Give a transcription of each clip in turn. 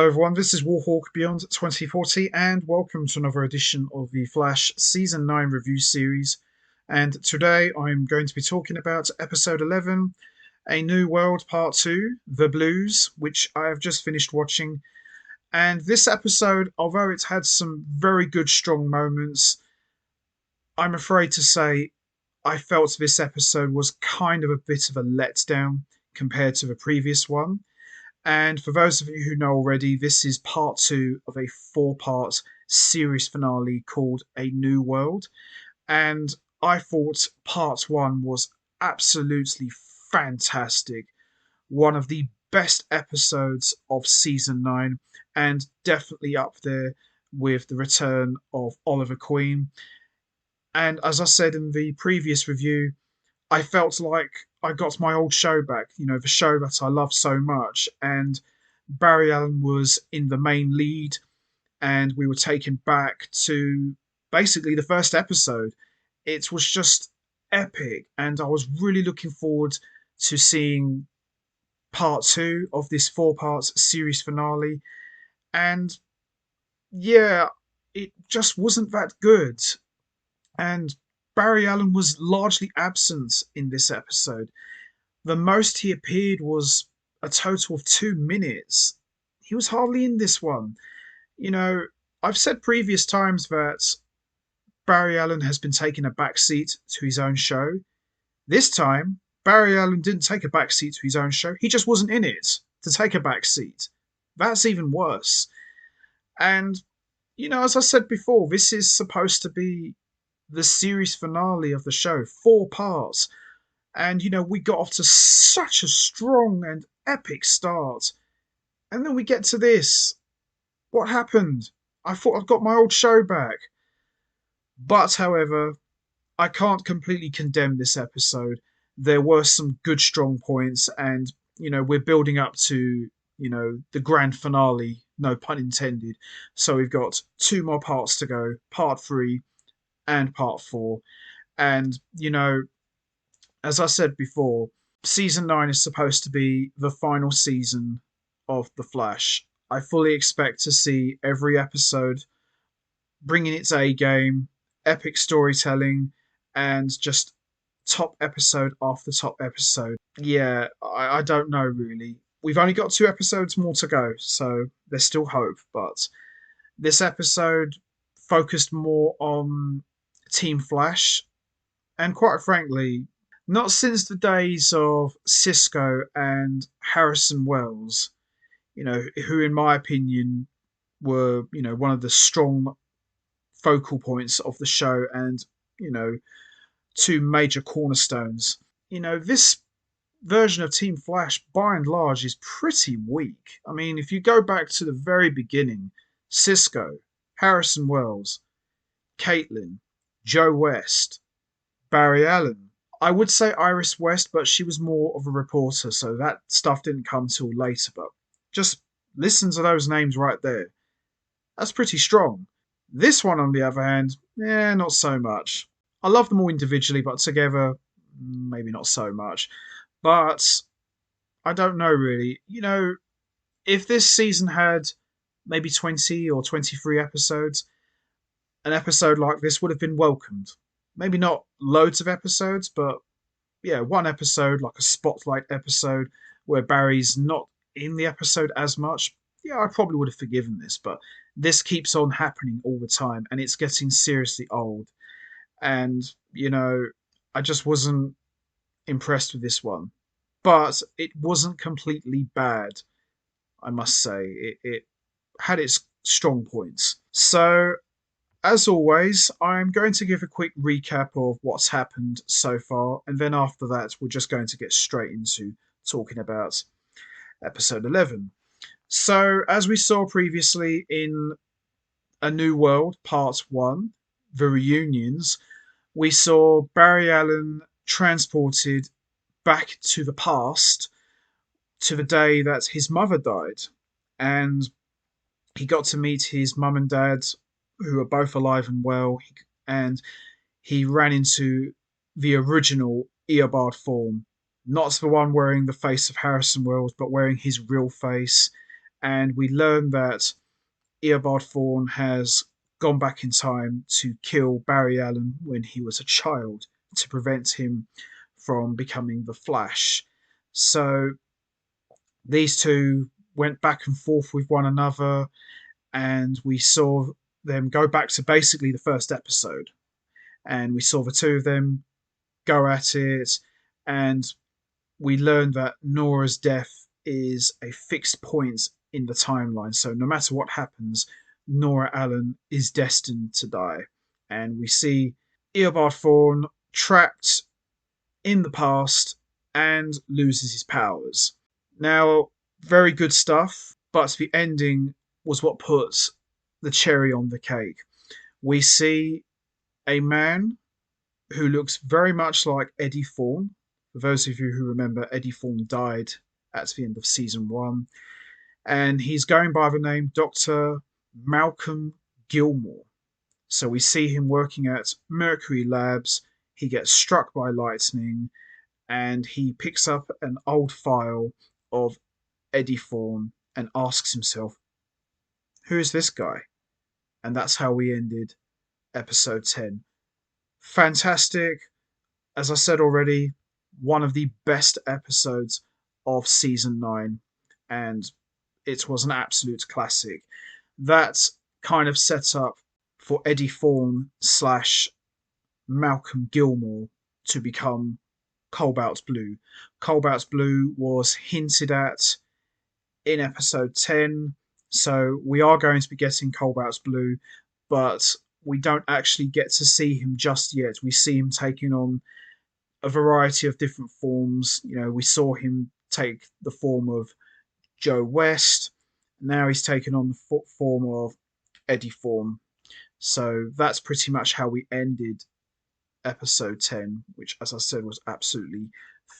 Hello everyone, this is Warhawk Beyond 2040 and welcome to another edition of the Flash Season 9 review series. And today I'm going to be talking about Episode 11, A New World Part 2, The Blues, which I have just finished watching. And this episode, although it's had some very good strong moments, I'm afraid to say I felt this episode was kind of a bit of a letdown compared to the previous one. And for those of you who know already, this is part two of a four-part series finale called A New World. And I thought part one was absolutely fantastic. One of the best episodes of season 9, and definitely up there with the return of Oliver Queen. And as I said in the previous review, I felt like I got my old show back, the show that I love so much. And Barry Allen was in the main lead, and we were taken back to basically the first episode. It was just epic, and I was really looking forward to seeing part two of this four-part series finale. And yeah, it just wasn't that good. And Barry Allen was largely absent in this episode. The most he appeared was a total of 2 minutes. He was hardly in this one. You know, I've said previous times that Barry Allen has been taking a backseat to his own show. This time, Barry Allen didn't take a backseat to his own show. He just wasn't in it to take a backseat. That's even worse. And, as I said before, this is supposed to be the series finale of the show, 4 parts. And, we got off to such a strong and epic start. And then we get to this. What happened? I thought I'd got my old show back. But, however, I can't completely condemn this episode. There were some good, strong points. And, we're building up to, the grand finale. No pun intended. So we've got 2 more parts to go. Part 3 and Part 4. And, as I said before, season 9 is supposed to be the final season of The Flash. I fully expect to see every episode bringing its A game, epic storytelling, and just top episode after top episode. Yeah, I don't know really. We've only got 2 episodes more to go, so there's still hope. But this episode focused more on Team Flash, and quite frankly, not since the days of Cisco and Harrison Wells, who in my opinion were, one of the strong focal points of the show and, you know, 2 major cornerstones. This version of Team Flash, by and large, is pretty weak. I mean, if you go back to the very beginning, Cisco, Harrison Wells, Caitlin, Joe West, Barry Allen. I would say Iris West, but she was more of a reporter, so that stuff didn't come till later. But just listen to those names right there. That's pretty strong. This one, on the other hand, not so much. I love them all individually, but together, maybe not so much. But I don't know really. If this season had maybe 20 or 23 episodes, an episode like this would have been welcomed. Maybe not loads of episodes, but yeah, 1 episode, like a spotlight episode where Barry's not in the episode as much. Yeah, I probably would have forgiven this, but this keeps on happening all the time and it's getting seriously old. And, I just wasn't impressed with this one. But it wasn't completely bad, I must say. It had its strong points. So as always, I'm going to give a quick recap of what's happened so far, and then after that, we're just going to get straight into talking about episode 11. So, as we saw previously in A New World Part 1, The Reunions, we saw Barry Allen transported back to the past to the day that his mother died. And he got to meet his mum and dad, who are both alive and well, and he ran into the original Eobard form, not the one wearing the face of Harrison Wells, but wearing his real face. and we learn that Eobard Thawne has gone back in time to kill Barry Allen when he was a child to prevent him from becoming the Flash. So these two went back and forth with one another, and we saw them go back to basically the first episode. And we saw the two of them go at it, and we learned that Nora's death is a fixed point in the timeline. So no matter what happens, Nora Allen is destined to die. And we see Eobard Thawne trapped in the past and loses his powers. Now, very good stuff, but the ending was what puts the cherry on the cake. We see a man who looks very much like Eddie Thawne. For those of you who remember, Eddie Thawne died at the end of season 1, and he's going by the name Dr. Malcolm Gilmore. So we see him working at Mercury Labs. He gets struck by lightning, and he picks up an old file of Eddie Thawne and asks himself, who is this guy? And that's how we ended episode 10. Fantastic. As I said already, one of the best episodes of season 9, and it was an absolute classic. That kind of set up for Eddie Thawne slash Malcolm Gilmore to become Cobalt Blue. Cobalt Blue was hinted at in episode 10, so we are going to be getting Cobalt Blue, but we don't actually get to see him just yet. We see him taking on a variety of different forms. You know, we saw him take the form of Joe West. Now he's taken on the form of Eddie Thawne. So that's pretty much how we ended episode 10, which, as I said, was absolutely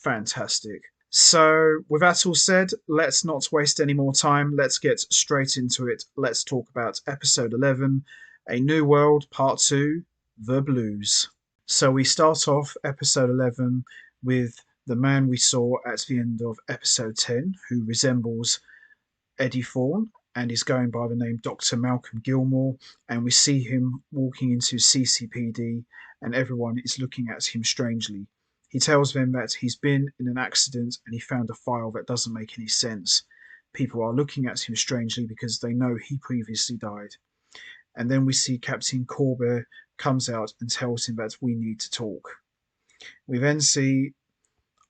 fantastic. So, with that all said, let's not waste any more time. Let's get straight into it. Let's talk about episode 11, A New World, Part 2, The Blues. So, we start off episode 11 with the man we saw at the end of episode 10, who resembles Eddie Thawne and is going by the name Dr. Malcolm Gilmore. And we see him walking into CCPD, and everyone is looking at him strangely. He tells them that he's been in an accident and he found a file that doesn't make any sense. People are looking at him strangely because they know he previously died. And then we see Captain Corbett comes out and tells him that we need to talk. We then see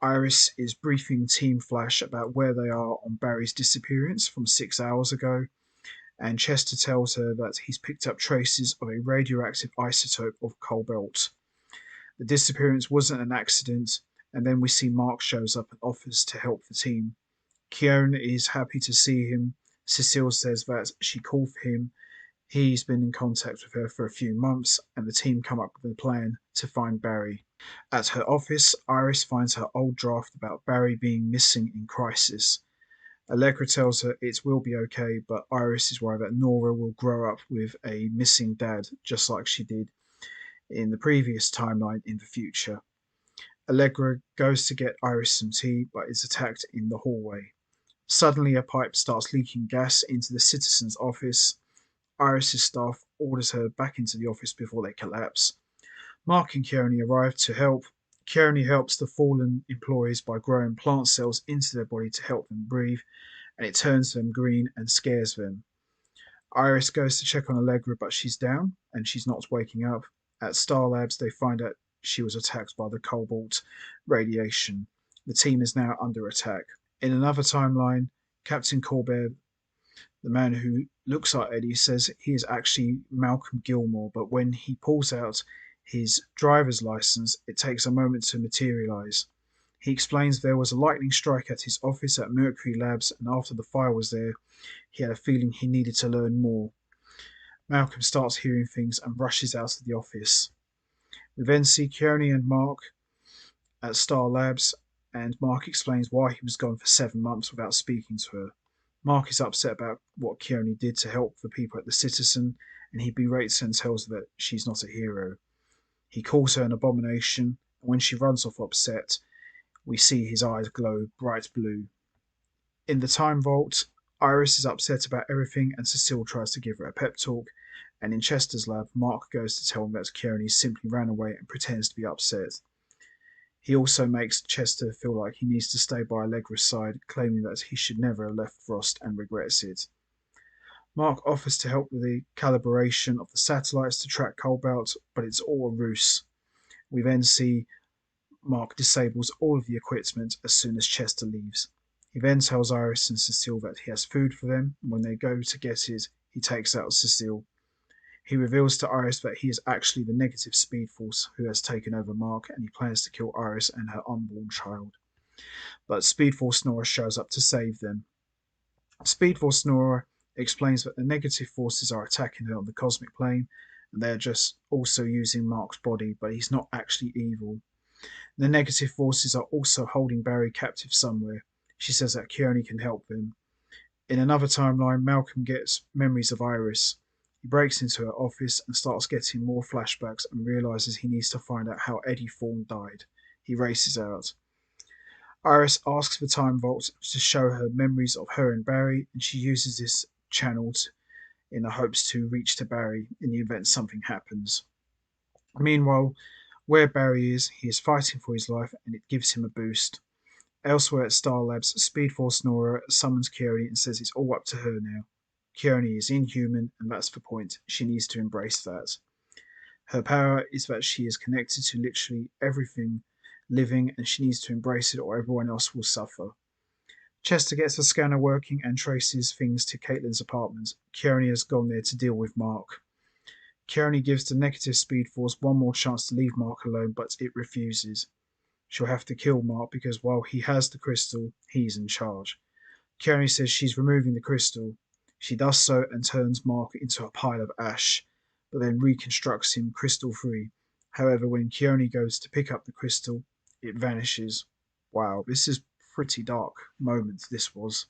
Iris is briefing Team Flash about where they are on Barry's disappearance from 6 hours ago, and Chester tells her that he's picked up traces of a radioactive isotope of cobalt. The disappearance wasn't an accident, and then we see Mark shows up and offers to help the team. Keone is happy to see him. Cecile says that she called for him. He's been in contact with her for a few months, and the team come up with a plan to find Barry. At her office, Iris finds her old draft about Barry being missing in Crisis. Allegra tells her it will be okay, but Iris is worried that Nora will grow up with a missing dad, just like she did in the previous timeline in the future. Allegra goes to get Iris some tea, but is attacked in the hallway. Suddenly, a pipe starts leaking gas into the citizen's office. Iris's staff orders her back into the office before they collapse. Mark and Keone arrive to help. Keone helps the fallen employees by growing plant cells into their body to help them breathe, and it turns them green and scares them. Iris goes to check on Allegra, but she's down and she's not waking up. At Star Labs, they find out she was attacked by the cobalt radiation. The team is now under attack. In another timeline, Captain Corbett, the man who looks like Eddie, says he is actually Malcolm Gilmore, but when he pulls out his driver's license, it takes a moment to materialize. He explains there was a lightning strike at his office at Mercury Labs, and after the fire was there, he had a feeling he needed to learn more. Malcolm starts hearing things and rushes out of the office. We then see Keone and Mark at Star Labs, and Mark explains why he was gone for 7 months without speaking to her. Mark is upset about what Keone did to help the people at the Citizen, and he berates her and tells her that she's not a hero. He calls her an abomination, and when she runs off upset, we see his eyes glow bright blue. In the Time Vault, Iris is upset about everything and Cecile tries to give her a pep talk. And in Chester's lab, Mark goes to tell him that Kearney simply ran away and pretends to be upset. He also makes Chester feel like he needs to stay by Allegra's side, claiming that he should never have left Frost and regrets it. Mark offers to help with the calibration of the satellites to track Cobalt, but it's all a ruse. We then see Mark disables all of the equipment as soon as Chester leaves. He then tells Iris and Cecile that he has food for them, and when they go to get it, he takes out Cecile. He reveals to Iris that he is actually the negative Speed Force who has taken over Mark, and he plans to kill Iris and her unborn child. But Speed Force Nora shows up to save them. Speed Force Nora explains that the negative forces are attacking her on the cosmic plane, and they're just also using Mark's body, but he's not actually evil. The negative forces are also holding Barry captive somewhere. She says that Kearney can help them. In another timeline, Malcolm gets memories of Iris. He breaks into her office and starts getting more flashbacks and realizes he needs to find out how Eddie Thorne died. He races out. Iris asks the Time Vault to show her memories of her and Barry, and she uses this channel in the hopes to reach to Barry in the event something happens. Meanwhile, where Barry is, he is fighting for his life and it gives him a boost. Elsewhere at Star Labs, Speed Force Nora summons Kearney and says it's all up to her now. Kearney is inhuman, and that's the point. She needs to embrace that. Her power is that she is connected to literally everything living, and she needs to embrace it or everyone else will suffer. Chester gets the scanner working and traces things to Caitlin's apartment. Kearney has gone there to deal with Mark. Kearney gives the negative Speed Force one more chance to leave Mark alone, but it refuses. She'll have to kill Mark because while he has the crystal, he's in charge. Kearney says she's removing the crystal. She does so and turns Mark into a pile of ash, but then reconstructs him crystal-free. However, when Kearney goes to pick up the crystal, it vanishes. Wow, this is pretty dark moment this was.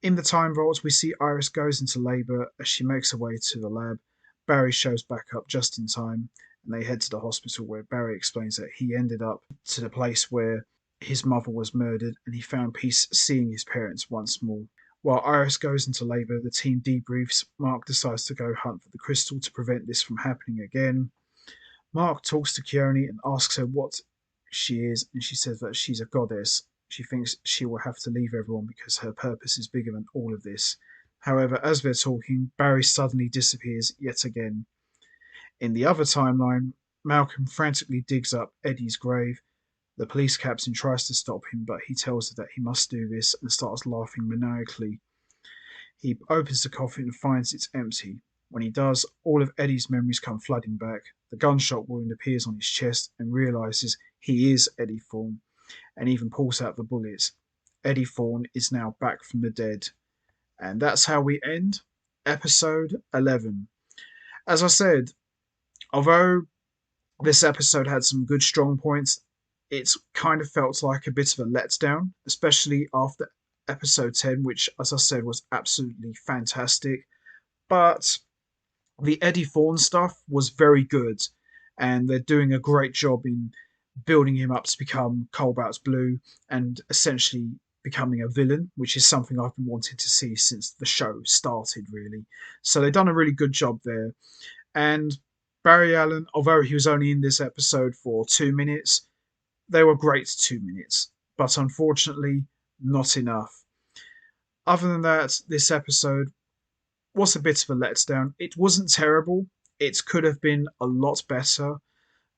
In the Time Vault, we see Iris goes into labour as she makes her way to the lab. Barry shows back up just in time, and they head to the hospital where Barry explains that he ended up to the place where his mother was murdered and he found peace seeing his parents once more. While Iris goes into labour, the team debriefs. Mark decides to go hunt for the crystal to prevent this from happening again. Mark talks to Kearney and asks her what she is, and she says that she's a goddess. She thinks she will have to leave everyone because her purpose is bigger than all of this. However, as they're talking, Barry suddenly disappears yet again. In the other timeline, Malcolm frantically digs up Eddie's grave. The police captain tries to stop him, but he tells her that he must do this and starts laughing maniacally. He opens the coffin and finds it's empty. When he does, all of Eddie's memories come flooding back. The gunshot wound appears on his chest and realizes he is Eddie Thorne, and even pulls out the bullets. Eddie Thorne is now back from the dead. And that's how we end episode 11. As I said, although this episode had some good strong points, it's kind of felt like a bit of a letdown, especially after episode 10, which, as I said, was absolutely fantastic. But the Eddie Thorne stuff was very good, and they're doing a great job in building him up to become Cobalt's Blue and essentially becoming a villain, which is something I've been wanting to see since the show started, really. So they've done a really good job there. And Barry Allen, although he was only in this episode for 2 minutes, they were great 2 minutes, but unfortunately, not enough. Other than that, this episode was a bit of a letdown. It wasn't terrible. It could have been a lot better,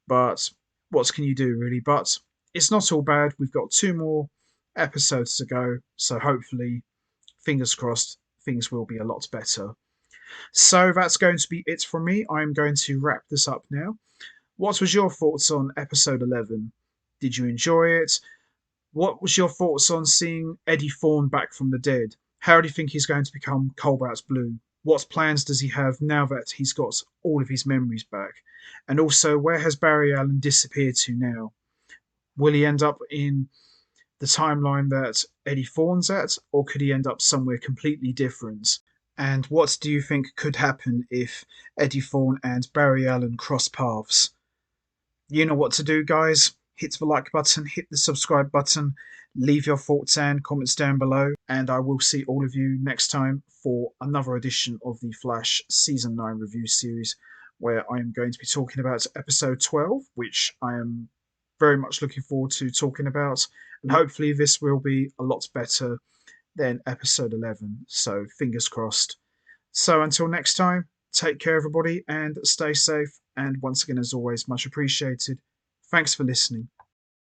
but what can you do, really? But it's not all bad. We've got 2 more episodes to go, so hopefully, fingers crossed, things will be a lot better. So that's going to be it from me. I'm going to wrap this up now. What was your thoughts on episode 11? Did you enjoy it? What was your thoughts on seeing Eddie Thorne back from the dead? How do you think he's going to become Cobalt's Blue? What plans does he have now that he's got all of his memories back? And also, where has Barry Allen disappeared to now? Will he end up in the timeline that Eddie Thorne's at, or could he end up somewhere completely different? And what do you think could happen if Eddie Thorne and Barry Allen cross paths? You know what to do, guys. hit the like button, hit the subscribe button, leave your thoughts and comments down below, and I will see all of you next time for another edition of the Flash Season 9 review series, where I am going to be talking about episode 12, which I am very much looking forward to talking about, and hopefully this will be a lot better than episode 11, so fingers crossed. So until next time, take care, everybody, and stay safe. And once again, as always, much appreciated. Thanks for listening.